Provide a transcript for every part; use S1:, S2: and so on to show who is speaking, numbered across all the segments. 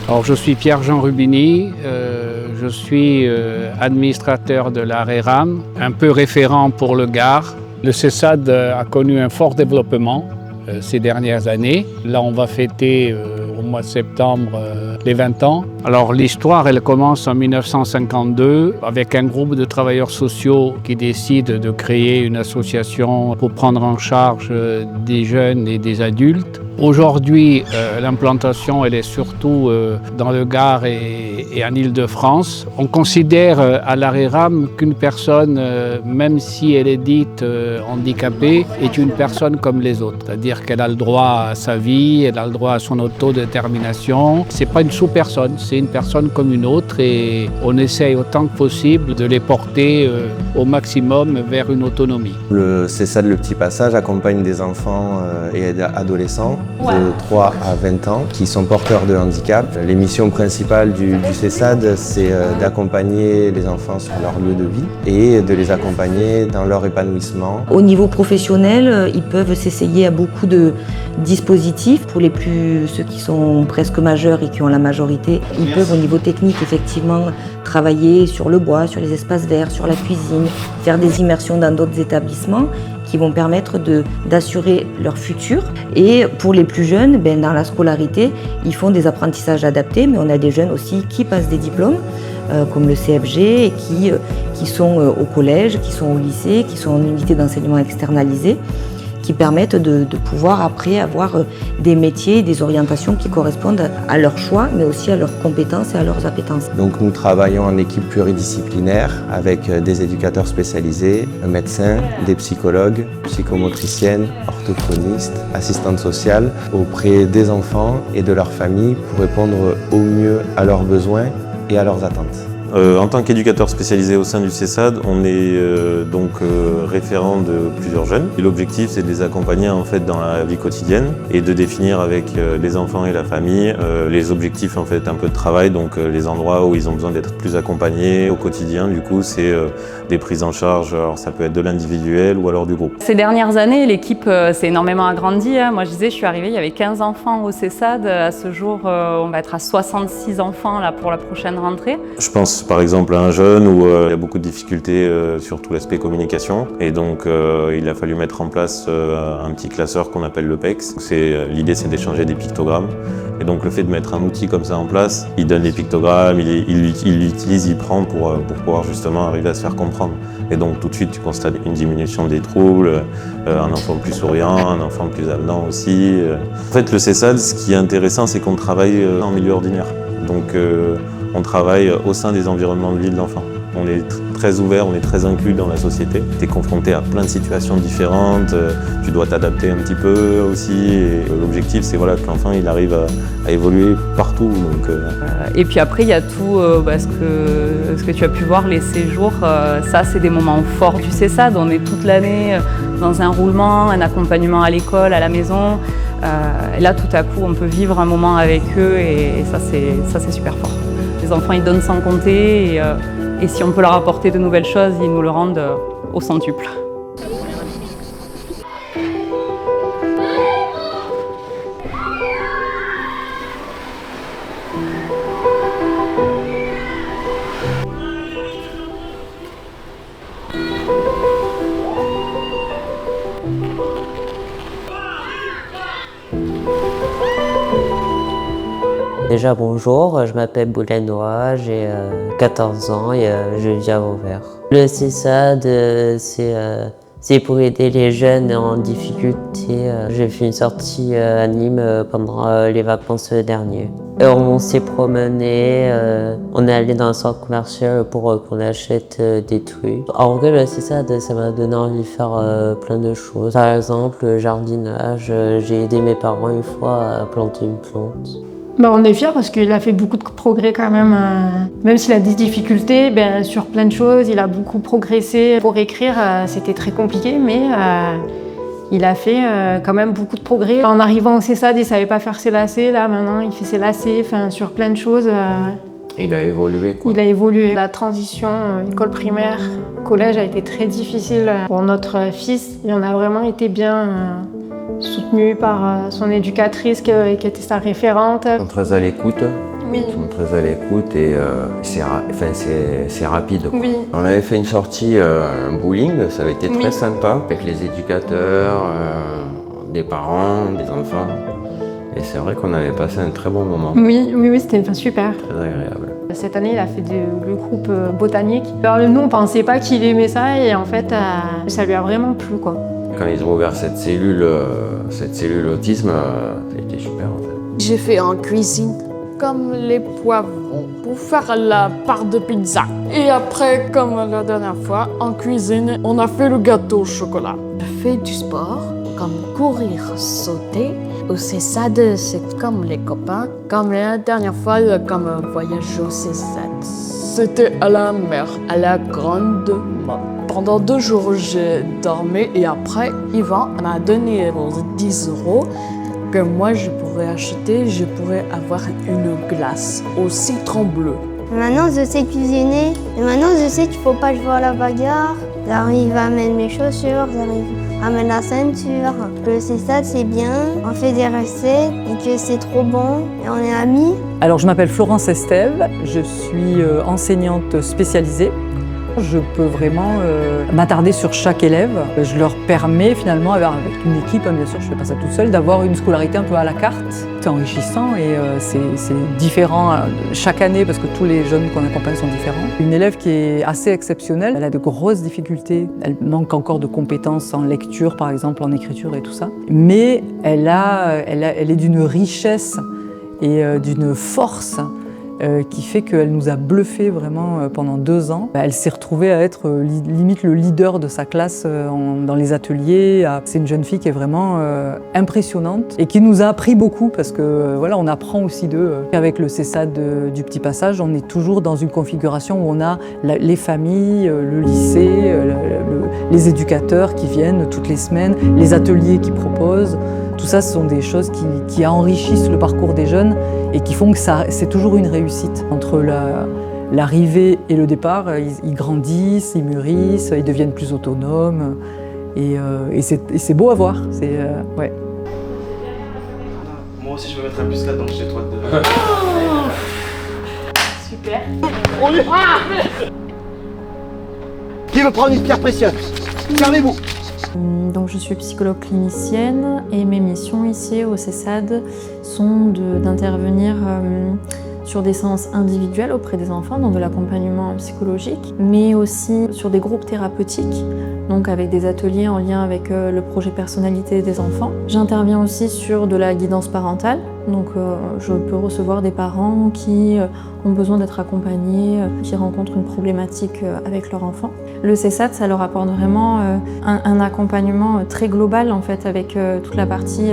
S1: Alors, je suis Pierre-Jean Rubini, je suis administrateur de la RERAM, un peu référent pour le Gard. Le CESAD a connu un fort développement ces dernières années. Là, on va fêter au mois de septembre les 20 ans. Alors, l'histoire, elle commence en 1952 avec un groupe de travailleurs sociaux qui décident de créer une association pour prendre en charge des jeunes et des adultes. Aujourd'hui, l'implantation, elle est surtout dans le Gard et en Île-de-France. On considère à la RERAM qu'une personne, même si elle est dite handicapée, est une personne comme les autres. C'est-à-dire qu'elle a le droit à sa vie, elle a le droit à son autodétermination. C'est pas une sous-personne, c'est une personne comme une autre et on essaye autant que possible de les porter au maximum vers une autonomie.
S2: Le CESAD Le Petit Passage accompagne des enfants et adolescents de 3 à 20 ans qui sont porteurs de handicap. Les missions principales du CESAD, c'est d'accompagner les enfants sur leur lieu de vie et de les accompagner dans leur épanouissement.
S3: Au niveau professionnel, ils peuvent s'essayer à beaucoup de dispositifs. Pour ceux qui sont presque majeurs et qui ont la majorité, ils peuvent au niveau technique effectivement travailler sur le bois, sur les espaces verts, sur la cuisine, faire des immersions dans d'autres établissements qui vont permettre d'assurer leur futur. Et pour les plus jeunes, dans la scolarité, ils font des apprentissages adaptés, mais on a des jeunes aussi qui passent des diplômes, comme le CFG, et qui sont au collège, qui sont au lycée, qui sont en unité d'enseignement externalisée, qui permettent de pouvoir après avoir des métiers, des orientations qui correspondent à leurs choix, mais aussi à leurs compétences et à leurs appétences.
S2: Donc nous travaillons en équipe pluridisciplinaire avec des éducateurs spécialisés, un médecin, des psychologues, psychomotriciennes, orthophonistes, assistantes sociales auprès des enfants et de leurs familles pour répondre au mieux à leurs besoins et à leurs attentes.
S4: En tant qu'éducateur spécialisé au sein du CESAD, on est référent de plusieurs jeunes. Et l'objectif, c'est de les accompagner en fait dans la vie quotidienne et de définir avec les enfants et la famille les objectifs en fait un peu de travail, donc les endroits où ils ont besoin d'être plus accompagnés au quotidien. Du coup, c'est des prises en charge. Alors ça peut être de l'individuel ou alors du groupe.
S5: Ces dernières années, l'équipe s'est énormément agrandie. Moi, je disais, je suis arrivée, il y avait 15 enfants au CESAD. À ce jour, on va être à 66 enfants là pour la prochaine rentrée.
S4: Je pense par exemple à un jeune où il y a beaucoup de difficultés sur tout l'aspect communication et donc il a fallu mettre en place un petit classeur qu'on appelle le PEX. L'idée c'est d'échanger des pictogrammes et donc le fait de mettre un outil comme ça en place, il donne des pictogrammes, il l'utilise, il prend pour pouvoir justement arriver à se faire comprendre. Et donc tout de suite tu constates une diminution des troubles, un enfant plus souriant, un enfant plus avenant aussi. En fait le CESAD, ce qui est intéressant c'est qu'on travaille en milieu ordinaire. Donc on travaille au sein des environnements de vie de l'enfant. On est très ouvert, on est très inclus dans la société. Tu es confronté à plein de situations différentes, tu dois t'adapter un petit peu aussi. Et l'objectif, c'est voilà, que l'enfant il arrive à évoluer partout. Donc,
S5: Et puis après, il y a tout ce que tu as pu voir, les séjours. Ça, c'est des moments forts du CESAD. On est toute l'année dans un roulement, un accompagnement à l'école, à la maison. Et là, tout à coup, on peut vivre un moment avec eux et ça, c'est super fort. Les enfants, ils donnent sans compter et si on peut leur apporter de nouvelles choses, ils nous le rendent au centuple.
S6: Déjà bonjour, je m'appelle Boulanoa, j'ai 14 ans et je vis à Vauvert. Le CESAD, c'est pour aider les jeunes en difficulté. J'ai fait une sortie à Nîmes pendant les vacances dernières. On s'est promené, on est allé dans un centre commercial pour qu'on achète des trucs. En vrai, le CESAD, ça m'a donné envie de faire plein de choses. Par exemple, le jardinage, j'ai aidé mes parents une fois à planter une plante.
S7: On est fiers parce qu'il a fait beaucoup de progrès quand même. Même s'il a des difficultés, sur plein de choses, il a beaucoup progressé. Pour écrire, c'était très compliqué, mais il a fait quand même beaucoup de progrès. En arrivant au CESAD, il ne savait pas faire ses lacets. Là, maintenant, il fait ses lacets, sur plein de choses.
S2: Il a évolué, quoi.
S7: Il a évolué. La transition école primaire, collège a été très difficile pour notre fils. Il en a vraiment été bien soutenu par son éducatrice qui était sa référente.
S8: Ils sont très à l'écoute.
S7: Oui.
S8: Ils sont très à l'écoute et c'est rapide.
S7: Oui.
S8: On avait fait une sortie, un bowling, ça avait été très sympa, avec les éducateurs, des parents, des enfants. Et c'est vrai qu'on avait passé un très bon moment.
S7: Oui, c'était super.
S8: Très agréable.
S7: Cette année, il a fait le groupe botanique. Alors, nous, on pensait pas qu'il aimait ça et en fait, ça lui a vraiment plu, quoi.
S8: Quand ils ont ouvert cette cellule autisme, ça a été super en fait.
S9: J'ai fait en cuisine comme les poivrons pour faire la part de pizza. Et après, comme la dernière fois, en cuisine, on a fait le gâteau au chocolat. Je fais du sport, comme courir, sauter. Au CESAD, c'est comme les copains. Comme la dernière fois, comme un voyage au CESAD. C'était à la mer, à la grande mort. Pendant 2 jours, j'ai dormi et après, Yvan m'a donné 10 € que moi je pourrais acheter. Je pourrais avoir une glace au citron bleu.
S10: Maintenant, je sais cuisiner. Et maintenant, je sais qu'il ne faut pas jouer à la bagarre. J'arrive à mettre mes chaussures, j'arrive à mettre la ceinture. Le CESAD, c'est bien. On fait des recettes et que c'est trop bon. Et on est amis.
S11: Alors, je m'appelle Florence Estève. Je suis enseignante spécialisée. Je peux vraiment m'attarder sur chaque élève. Je leur permets finalement, avec une équipe, bien sûr, je ne fais pas ça toute seule, d'avoir une scolarité un peu à la carte. C'est enrichissant et c'est différent chaque année parce que tous les jeunes qu'on accompagne sont différents. Une élève qui est assez exceptionnelle, elle a de grosses difficultés. Elle manque encore de compétences en lecture, par exemple, en écriture et tout ça. Mais elle est d'une richesse et d'une force qui fait qu'elle nous a bluffé vraiment pendant 2 ans. Elle s'est retrouvée à être limite le leader de sa classe dans les ateliers. C'est une jeune fille qui est vraiment impressionnante et qui nous a appris beaucoup parce que voilà, on apprend aussi d'eux. Avec le CESAD du Petit Passage, on est toujours dans une configuration où on a les familles, le lycée, les éducateurs qui viennent toutes les semaines, les ateliers qu'ils proposent. Tout ça, ce sont des choses qui enrichissent le parcours des jeunes et qui font que c'est toujours une réussite. Entre l'arrivée et le départ, ils grandissent, ils mûrissent, ils deviennent plus autonomes et c'est beau à voir. Ouais.
S12: Moi aussi, je vais mettre un plus 4 donc chez toi.
S7: Super.
S13: Qui veut prendre une pierre précieuse? Servez-vous.
S14: Donc, je suis psychologue clinicienne et mes missions ici au CESAD sont d'intervenir sur des séances individuelles auprès des enfants, dans de l'accompagnement psychologique, mais aussi sur des groupes thérapeutiques, donc avec des ateliers en lien avec le projet personnalité des enfants. J'interviens aussi sur de la guidance parentale, donc je peux recevoir des parents qui ont besoin d'être accompagnés, qui rencontrent une problématique avec leur enfant. Le CESAD, ça leur apporte vraiment un accompagnement très global en fait, avec toute la partie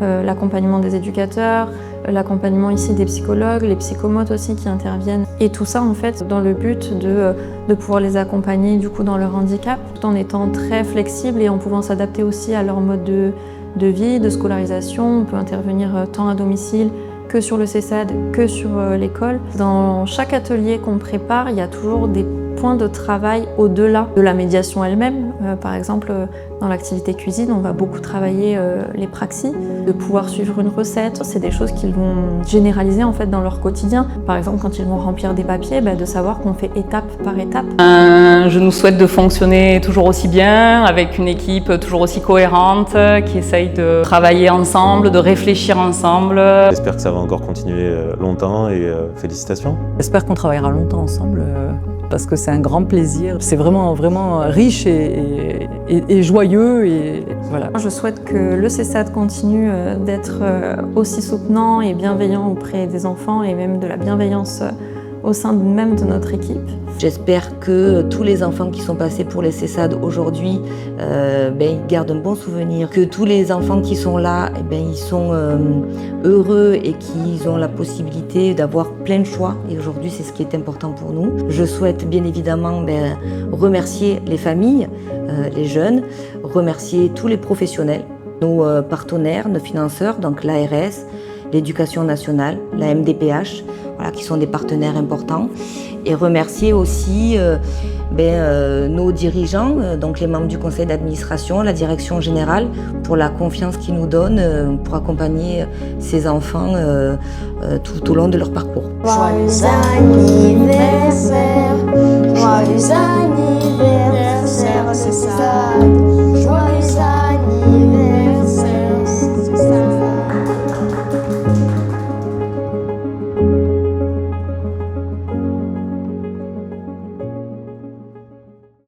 S14: l'accompagnement des éducateurs, l'accompagnement ici des psychologues, les psychomotes aussi qui interviennent. Et tout ça en fait dans le but de pouvoir les accompagner du coup dans leur handicap, tout en étant très flexible et en pouvant s'adapter aussi à leur mode de vie, de scolarisation. On peut intervenir tant à domicile que sur le CESAD, que sur l'école. Dans chaque atelier qu'on prépare, il y a toujours des points de travail au-delà de la médiation elle-même. Par exemple, dans l'activité cuisine, on va beaucoup travailler les praxis, de pouvoir suivre une recette. C'est des choses qu'ils vont généraliser en fait dans leur quotidien. Par exemple, quand ils vont remplir des papiers, de savoir qu'on fait étape par étape.
S5: Je nous souhaite de fonctionner toujours aussi bien, avec une équipe toujours aussi cohérente, qui essaye de travailler ensemble, de réfléchir ensemble.
S4: J'espère que ça va encore continuer longtemps et félicitations.
S11: J'espère qu'on travaillera longtemps ensemble. Parce que c'est un grand plaisir. C'est vraiment, vraiment riche et joyeux. Et voilà.
S14: Je souhaite que le CESAD continue d'être aussi soutenant et bienveillant auprès des enfants et même de la bienveillance au sein même de notre équipe.
S3: J'espère que tous les enfants qui sont passés pour les CESAD aujourd'hui, ils gardent un bon souvenir. Que tous les enfants qui sont là, ils sont heureux et qu'ils ont la possibilité d'avoir plein de choix. Et aujourd'hui, c'est ce qui est important pour nous. Je souhaite bien évidemment remercier les familles, les jeunes, remercier tous les professionnels, nos partenaires, nos financeurs, donc l'ARS, l'Éducation nationale, la MDPH. voilà, qui sont des partenaires importants. Et remercier aussi nos dirigeants, donc les membres du conseil d'administration, la direction générale, pour la confiance qu'ils nous donnent pour accompagner ces enfants tout au long de leur parcours.
S10: Joyeux anniversaire.